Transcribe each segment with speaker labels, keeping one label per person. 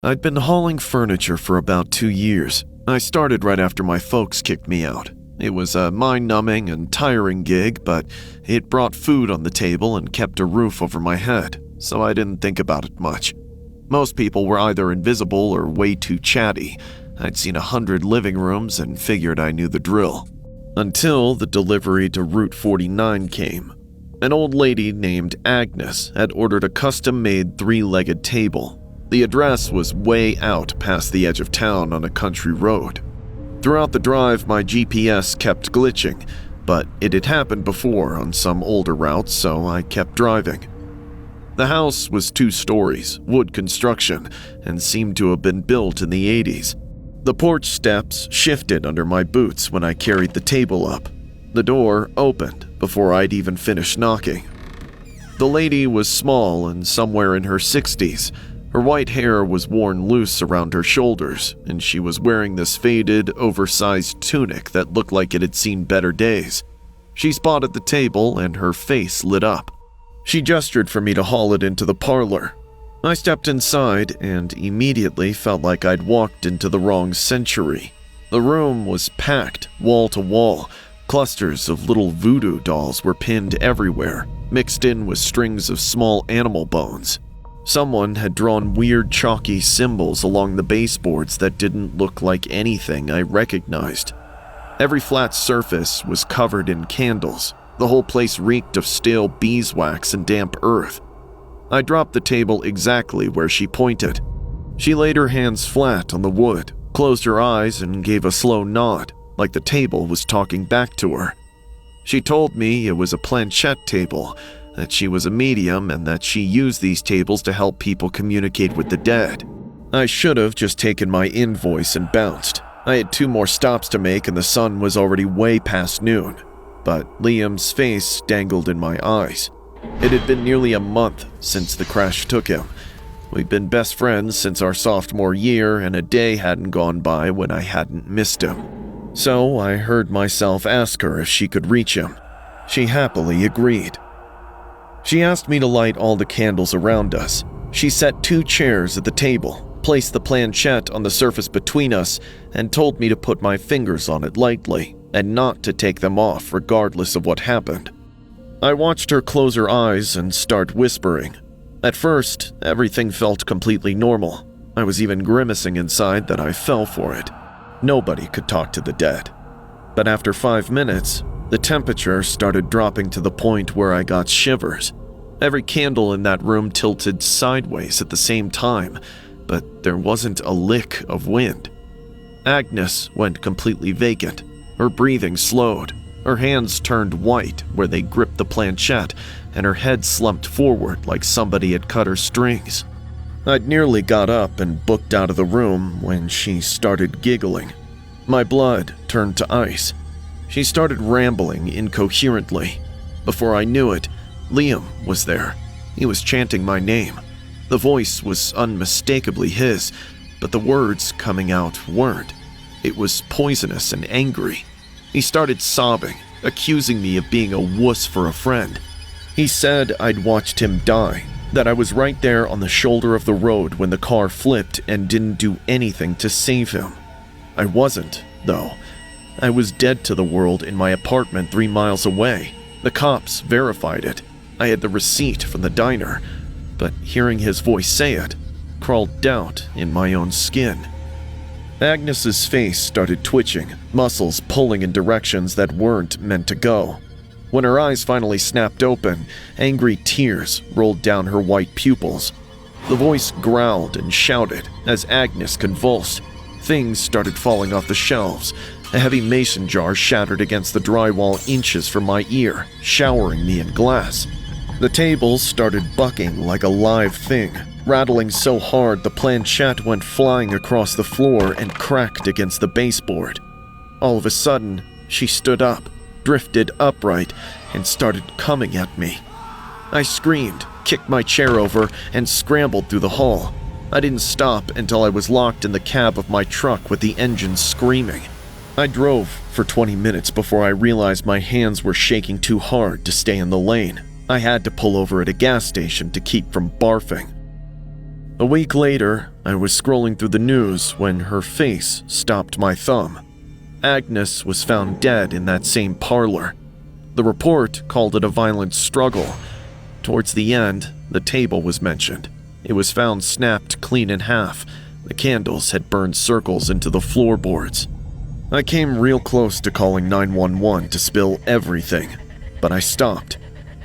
Speaker 1: I'd been hauling furniture for about 2 years. I started right after my folks kicked me out. It was a mind-numbing and tiring gig, but it brought food on the table and kept a roof over my head, so I didn't think about it much. Most people were either invisible or way too chatty. I'd seen 100 living rooms and figured I knew the drill. Until the delivery to Route 49 came. An old lady named Agnes had ordered a custom-made 3-legged table. The address was way out past the edge of town on a country road. Throughout the drive, my GPS kept glitching, but it had happened before on some older routes, so I kept driving. The house was 2 stories, wood construction, and seemed to have been built in the 80s. The porch steps shifted under my boots when I carried the table up. The door opened before I'd even finished knocking. The lady was small and somewhere in her 60s. Her white hair was worn loose around her shoulders, and she was wearing this faded, oversized tunic that looked like it had seen better days. She spotted the table and her face lit up. She gestured for me to haul it into the parlor. I stepped inside and immediately felt like I'd walked into the wrong century. The room was packed, wall to wall. Clusters of little voodoo dolls were pinned everywhere, mixed in with strings of small animal bones. Someone had drawn weird chalky symbols along the baseboards that didn't look like anything I recognized. Every flat surface was covered in candles. The whole place reeked of stale beeswax and damp earth. I dropped the table exactly where she pointed. She laid her hands flat on the wood, closed her eyes, and gave a slow nod, like the table was talking back to her. She told me it was a planchette table, that she was a medium and that she used these tables to help people communicate with the dead. I should have just taken my invoice and bounced. I had 2 more stops to make and the sun was already way past noon. But Liam's face dangled in my eyes. It had been nearly a month since the crash took him. We'd been best friends since our sophomore year, and a day hadn't gone by when I hadn't missed him. So I heard myself ask her if she could reach him. She happily agreed. She asked me to light all the candles around us. She set 2 chairs at the table, placed the planchette on the surface between us, and told me to put my fingers on it lightly and not to take them off regardless of what happened. I watched her close her eyes and start whispering. At first, everything felt completely normal. I was even grimacing inside that I fell for it. Nobody could talk to the dead. But after 5 minutes, the temperature started dropping to the point where I got shivers. Every candle in that room tilted sideways at the same time, but there wasn't a lick of wind. Agnes went completely vacant. Her breathing slowed. Her hands turned white where they gripped the planchette, and her head slumped forward like somebody had cut her strings. I'd nearly got up and booked out of the room when she started giggling. My blood turned to ice. She started rambling incoherently. Before I knew it, Liam was there. He was chanting my name. The voice was unmistakably his, but the words coming out weren't. It was poisonous and angry. He started sobbing, accusing me of being a wuss for a friend. He said I'd watched him die, that I was right there on the shoulder of the road when the car flipped and didn't do anything to save him. I wasn't, though. I was dead to the world in my apartment 3 miles away. The cops verified it. I had the receipt from the diner, but hearing his voice say it crawled doubt in my own skin. Agnes's face started twitching, muscles pulling in directions that weren't meant to go. When her eyes finally snapped open, angry tears rolled down her white pupils. The voice growled and shouted as Agnes convulsed. Things started falling off the shelves. A heavy mason jar shattered against the drywall inches from my ear, showering me in glass. The tables started bucking like a live thing, rattling so hard the planchette went flying across the floor and cracked against the baseboard. All of a sudden, she stood up, drifted upright, and started coming at me. I screamed, kicked my chair over, and scrambled through the hall. I didn't stop until I was locked in the cab of my truck with the engine screaming. I drove for 20 minutes before I realized my hands were shaking too hard to stay in the lane. I had to pull over at a gas station to keep from barfing. A week later, I was scrolling through the news when her face stopped my thumb. Agnes was found dead in that same parlor. The report called it a violent struggle. Towards the end, the table was mentioned. It was found snapped clean in half. The candles had burned circles into the floorboards. I came real close to calling 911 to spill everything, but I stopped.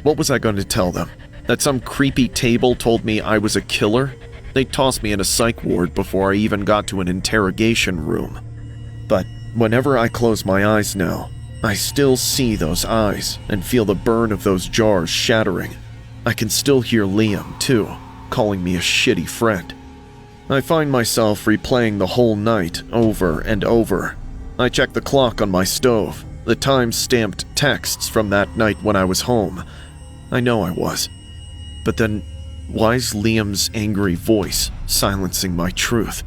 Speaker 1: What was I going to tell them? That some creepy table told me I was a killer? They tossed me in a psych ward before I even got to an interrogation room. But whenever I close my eyes now, I still see those eyes and feel the burn of those jars shattering. I can still hear Liam, too, calling me a shitty friend. I find myself replaying the whole night over and over. I check the clock on my stove, the time-stamped texts from that night when I was home. I know I was. But then, why's Liam's angry voice silencing my truth?